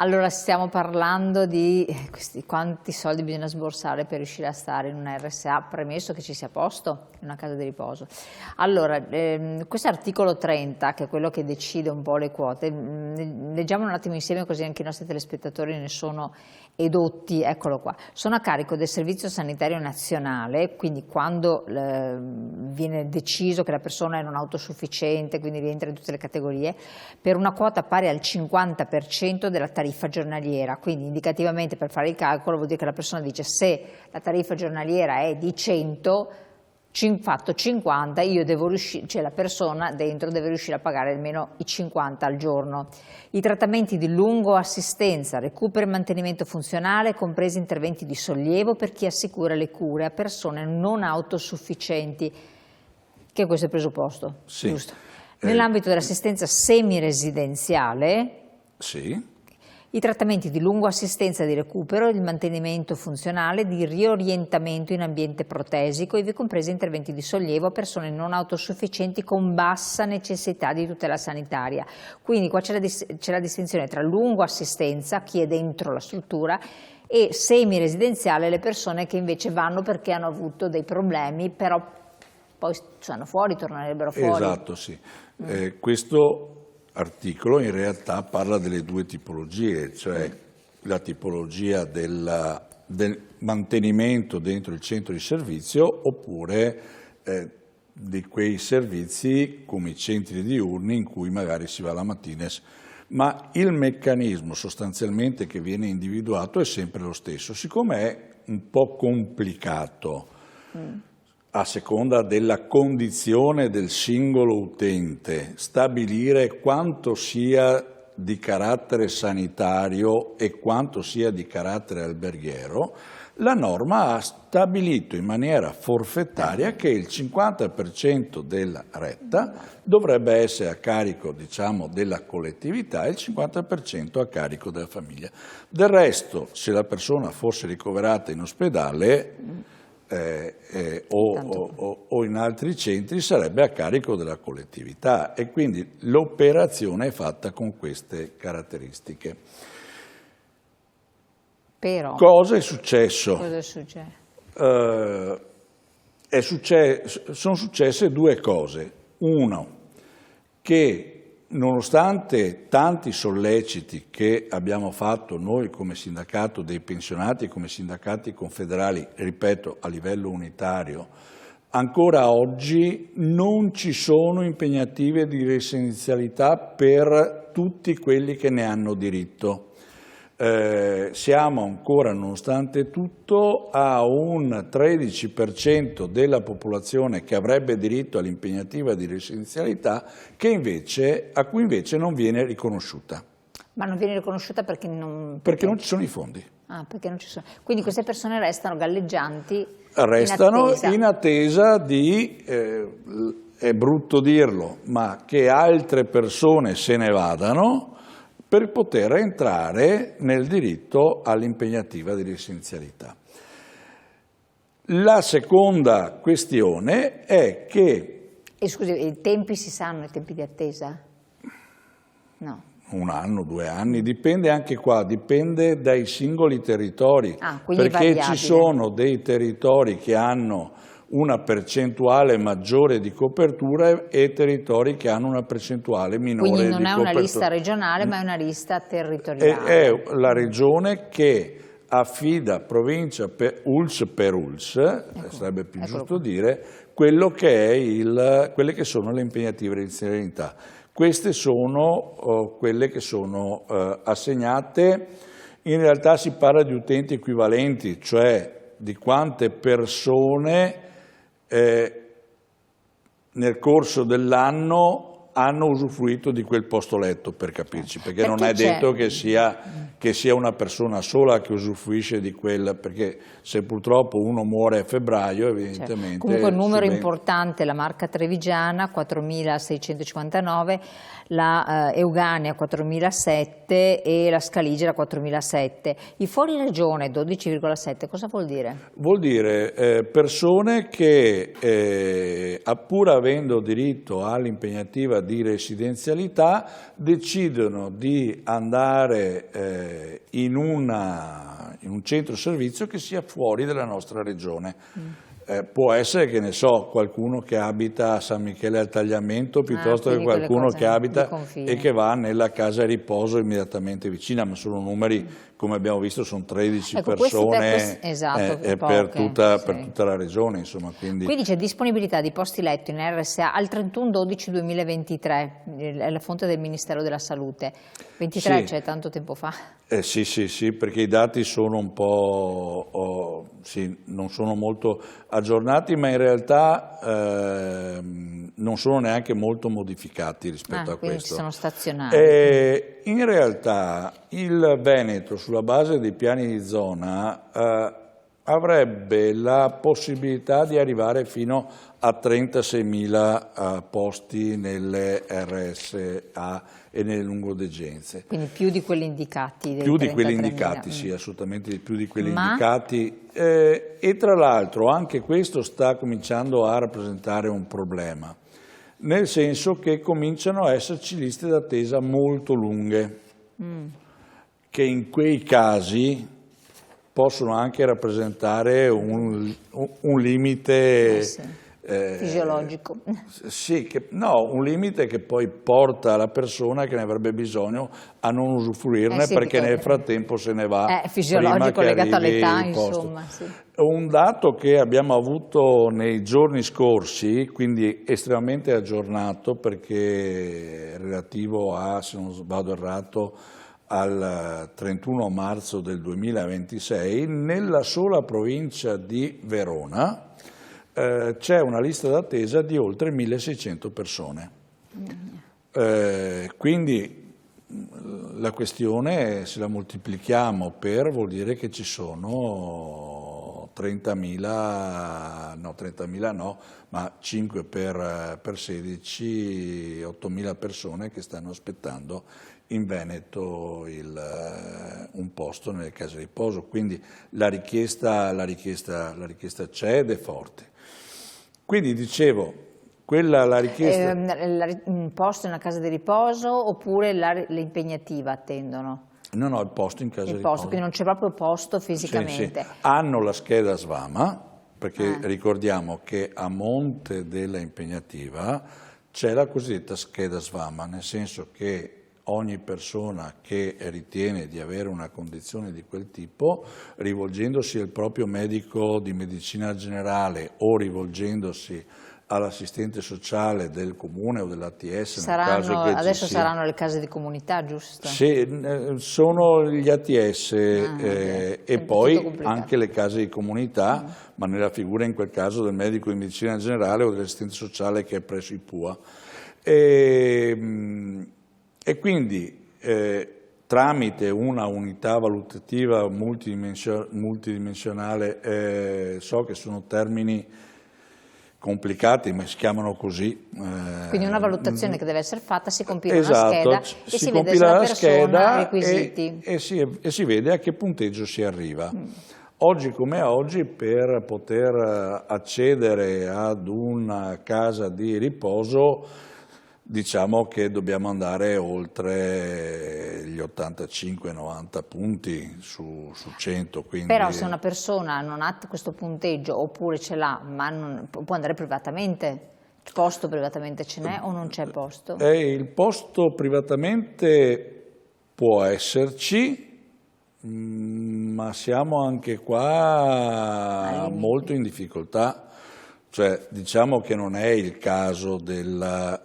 Allora, stiamo parlando di quanti soldi bisogna sborsare per riuscire a stare in una RSA, premesso che ci sia posto in una casa di riposo. Allora, questo articolo 30, che è quello che decide un po' le quote, leggiamo un attimo insieme così anche i nostri telespettatori ne sono edotti. Eccolo qua. Sono a carico del Servizio Sanitario Nazionale, quindi quando viene deciso che la persona è non autosufficiente, quindi rientra in tutte le categorie, per una quota pari al 50% della tariffa giornaliera. Quindi indicativamente, per fare il calcolo, vuol dire che la persona dice: se la tariffa giornaliera è di 100, fatto 50, io devo riuscire, cioè la persona dentro deve riuscire a pagare almeno i 50 al giorno. I trattamenti di lungo assistenza, recupero e mantenimento funzionale, compresi interventi di sollievo per chi assicura le cure a persone non autosufficienti, che è questo il presupposto, sì. Giusto? Nell'ambito dell'assistenza semiresidenziale, sì. I trattamenti di lungo assistenza di recupero, il mantenimento funzionale, di riorientamento in ambiente protesico, ivi compresi interventi di sollievo a persone non autosufficienti con bassa necessità di tutela sanitaria. Quindi qua c'è la distinzione tra lungo assistenza, chi è dentro la struttura, e semiresidenziale, le persone che invece vanno perché hanno avuto dei problemi, però poi stanno fuori, tornerebbero fuori. Esatto, sì. Questo articolo in realtà parla delle due tipologie, cioè la tipologia del mantenimento dentro il centro di servizio oppure di quei servizi come i centri diurni in cui magari si va la mattina, ma il meccanismo sostanzialmente che viene individuato è sempre lo stesso. Siccome è un po' complicato a seconda della condizione del singolo utente, stabilire quanto sia di carattere sanitario e quanto sia di carattere alberghiero, la norma ha stabilito in maniera forfettaria che il 50% della retta dovrebbe essere a carico, diciamo, della collettività e il 50% a carico della famiglia. Del resto, se la persona fosse ricoverata in ospedale o in altri centri, sarebbe a carico della collettività, e quindi l'operazione è fatta con queste caratteristiche. Però, cosa è successo? Cosa è successo? Sono successe due cose. Uno, che nonostante tanti solleciti che abbiamo fatto noi come sindacato dei pensionati e come sindacati confederali, ripeto, a livello unitario, ancora oggi non ci sono impegnative di residenzialità per tutti quelli che ne hanno diritto. Siamo ancora, nonostante tutto, a un 13% della popolazione che avrebbe diritto all'impegnativa di residenzialità a cui invece non viene riconosciuta. Ma non viene riconosciuta perché non... Perché non ci sono i fondi. Ah, perché non ci sono. Quindi queste persone restano galleggianti in attesa di, è brutto dirlo, ma che altre persone se ne vadano per poter entrare nel diritto all'impegnativa di residenzialità. La seconda questione è che... E scusi, i tempi si sanno, i tempi di attesa? No. 1 anno, 2 anni, dipende anche qua, dipende dai singoli territori, perché ci sono dei territori che hanno una percentuale maggiore di copertura e territori che hanno una percentuale minore di copertura. Quindi non è una lista regionale, ma è una lista territoriale. È la regione che affida provincia per ULS, sarebbe più giusto dire, quelle che sono le impegnative di residenzialità. Queste sono quelle che sono assegnate. In realtà si parla di utenti equivalenti, cioè di quante persone nel corso dell'anno hanno usufruito di quel posto letto, per capirci, perché non è detto che sia una persona sola che usufruisce di quel, perché se purtroppo uno muore a febbraio, evidentemente... Comunque un numero importante, la Marca Trevigiana 4.659, la Euganea 4.007 e la Scaligera 4.007. I fuori regione 12,7, cosa vuol dire? Vuol dire persone che pur avendo diritto all'impegnativa di residenzialità decidono di andare in un centro servizio che sia fuori dalla nostra regione. Può essere, che ne so, qualcuno che abita a San Michele al Tagliamento piuttosto che qualcuno che abita e che va nella casa riposo immediatamente vicina, ma sono numeri, come abbiamo visto, sono 13 persone per tutta la regione. Insomma, quindi c'è disponibilità di posti letto in RSA al 31/12/2023, è la fonte del Ministero della Salute. 23, sì. Cioè tanto tempo fa. Sì, perché i dati sono un po', non sono molto aggiornati, ma in realtà non sono neanche molto modificati rispetto a questo. Ci sono stazionari. In realtà il Veneto, sulla base dei piani di zona, avrebbe la possibilità di arrivare fino a 36.000 posti nelle RSA e nelle lungodegenze. Quindi più di quelli indicati? Più di quelli indicati, sì, assolutamente più di quelli indicati. E tra l'altro anche questo sta cominciando a rappresentare un problema, nel senso che cominciano a esserci liste d'attesa molto lunghe, che in quei casi possono anche rappresentare un limite fisiologico. Sì, un limite che poi porta la persona che ne avrebbe bisogno a non usufruirne perché nel frattempo se ne va. Fisiologico legato all'età, insomma. Sì. Un dato che abbiamo avuto nei giorni scorsi, quindi estremamente aggiornato perché relativo a, se non vado errato, al 31 marzo del 2026, nella sola provincia di Verona c'è una lista d'attesa di oltre 1.600 persone. Quindi la questione, se la moltiplichiamo vuol dire che ci sono 30.000 no, ma 5 per 16, 8.000 persone che stanno aspettando in Veneto un posto nelle case di riposo. Quindi la richiesta c'è ed è forte. Quindi dicevo, la richiesta... un posto in una casa di riposo oppure l'impegnativa attendono? No, il posto in casa di riposo. Quindi non c'è proprio posto fisicamente. Sì. Hanno la scheda SVAMA, perché ricordiamo che a monte della impegnativa c'è la cosiddetta scheda SVAMA, nel senso che ogni persona che ritiene di avere una condizione di quel tipo, rivolgendosi al proprio medico di medicina generale o rivolgendosi all'assistente sociale del comune o dell'ATS, adesso saranno le case di comunità, giusto? Sì, sono gli ATS e poi anche le case di comunità, ma nella figura in quel caso del medico di medicina generale o dell'assistente sociale che è presso i PUA. E quindi tramite una unità valutativa multidimensionale, so che sono termini complicati, ma si chiamano così. Quindi una valutazione che deve essere fatta, si compila una scheda e si vede se la persona ha i requisiti. E si vede a che punteggio si arriva. Oggi come oggi, per poter accedere ad una casa di riposo, diciamo che dobbiamo andare oltre gli 85-90 punti su 100. Quindi... Però se una persona non ha questo punteggio oppure ce l'ha, ma può andare privatamente, il posto privatamente ce n'è o non c'è posto? Il posto privatamente può esserci, ma siamo anche qua molto in difficoltà. Cioè, diciamo che non è il caso della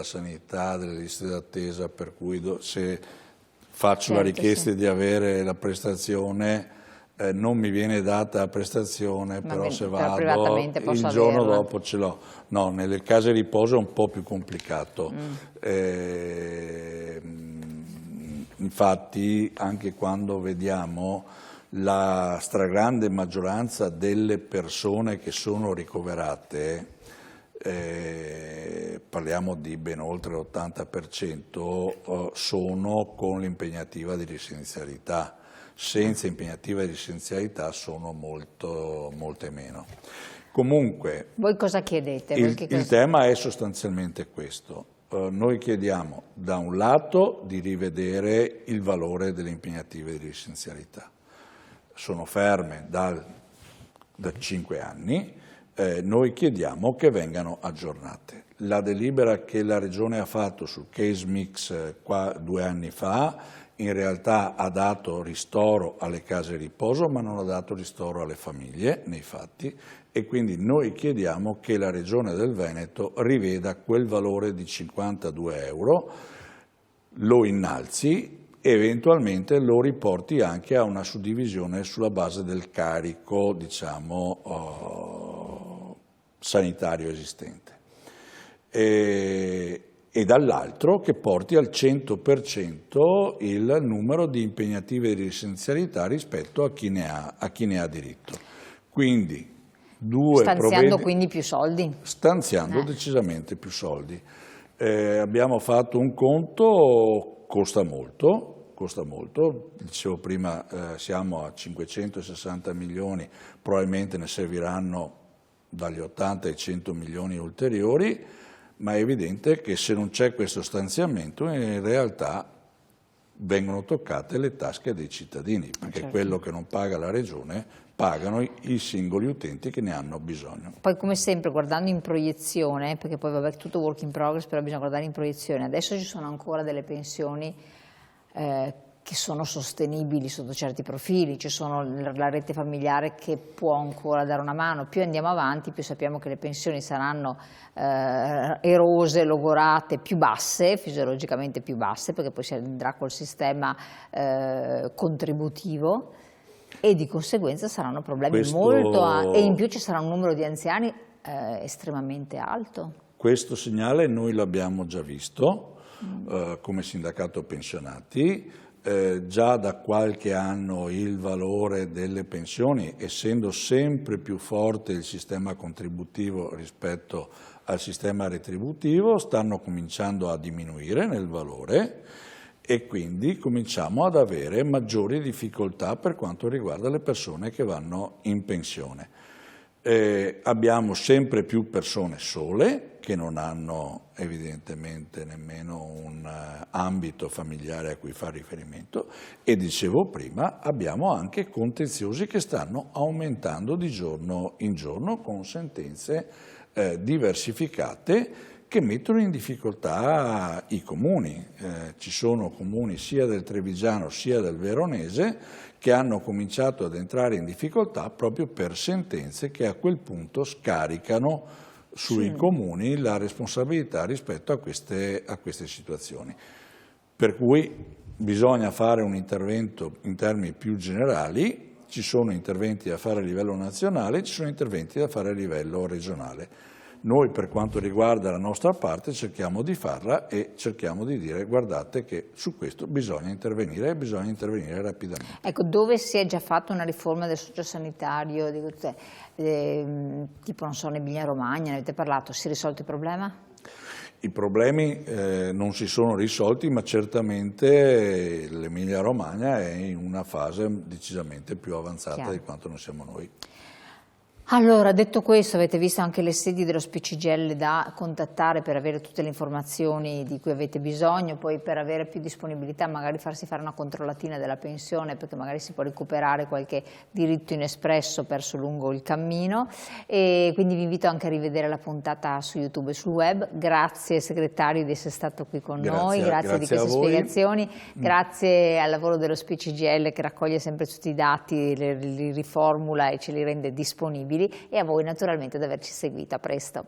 sanità, delle liste d'attesa, per cui se faccio la richiesta di avere la prestazione, non mi viene data la prestazione, però se vado il giorno dopo ce l'ho. No, nelle case di riposo è un po' più complicato. Infatti, anche quando vediamo la stragrande maggioranza delle persone che sono ricoverate, parliamo di ben oltre l'80%, sono con l'impegnativa di residenzialità. Senza impegnativa di residenzialità sono molte meno. Comunque, voi cosa chiedete? Il tema è sostanzialmente questo. Noi chiediamo da un lato di rivedere il valore delle impegnative di licenzialità. Sono ferme da 5 anni, noi chiediamo che vengano aggiornate. La delibera che la Regione ha fatto sul case mix 2 anni fa in realtà ha dato ristoro alle case riposo, ma non ha dato ristoro alle famiglie, nei fatti, e quindi noi chiediamo che la Regione del Veneto riveda quel valore di 52 euro, lo innalzi e eventualmente lo riporti anche a una suddivisione sulla base del carico, diciamo, sanitario esistente. E dall'altro che porti al 100% il numero di impegnative di licenzialità rispetto a chi ne ha diritto. Quindi stanziando quindi più soldi? Stanziando decisamente più soldi. Abbiamo fatto un conto, costa molto, dicevo prima siamo a 560 milioni, probabilmente ne serviranno dagli 80 ai 100 milioni ulteriori, ma è evidente che se non c'è questo stanziamento in realtà vengono toccate le tasche dei cittadini, perché certo, quello che non paga la Regione pagano i singoli utenti che ne hanno bisogno. Poi come sempre guardando in proiezione, perché poi vabbè tutto work in progress, però bisogna guardare in proiezione, adesso ci sono ancora delle pensioni che sono sostenibili sotto certi profili, ci sono la rete familiare che può ancora dare una mano, più andiamo avanti più sappiamo che le pensioni saranno erose, logorate, più basse, fisiologicamente più basse, perché poi si andrà col sistema contributivo e di conseguenza saranno problemi e in più ci sarà un numero di anziani estremamente alto. Questo segnale noi l'abbiamo già visto come sindacato pensionati. Già da qualche anno il valore delle pensioni, essendo sempre più forte il sistema contributivo rispetto al sistema retributivo, stanno cominciando a diminuire nel valore e quindi cominciamo ad avere maggiori difficoltà per quanto riguarda le persone che vanno in pensione. Abbiamo sempre più persone sole che non hanno evidentemente nemmeno un ambito familiare a cui fare riferimento e dicevo prima abbiamo anche contenziosi che stanno aumentando di giorno in giorno con sentenze diversificate che mettono in difficoltà i comuni. Ci sono comuni sia del Trevigiano sia del Veronese che hanno cominciato ad entrare in difficoltà proprio per sentenze che a quel punto scaricano sui comuni la responsabilità rispetto a queste situazioni. Per cui bisogna fare un intervento in termini più generali, ci sono interventi da fare a livello nazionale, ci sono interventi da fare a livello regionale. Noi per quanto riguarda la nostra parte cerchiamo di farla e cerchiamo di dire guardate che su questo bisogna intervenire e bisogna intervenire rapidamente. Ecco, dove si è già fatta una riforma del sociosanitario, tipo non so, in Emilia Romagna, ne avete parlato, si è risolto il problema? I problemi non si sono risolti, ma certamente l'Emilia Romagna è in una fase decisamente più avanzata di quanto non siamo noi. Allora, detto questo, avete visto anche le sedi dello SPCGL da contattare per avere tutte le informazioni di cui avete bisogno, poi per avere più disponibilità magari farsi fare una controllatina della pensione perché magari si può recuperare qualche diritto inespresso perso lungo il cammino e quindi vi invito anche a rivedere la puntata su YouTube e sul web. Grazie segretario di essere stato qui con noi, grazie di queste spiegazioni, grazie al lavoro dello SPCGL che raccoglie sempre tutti i dati, li riformula e ce li rende disponibili e a voi naturalmente di averci seguito. A presto.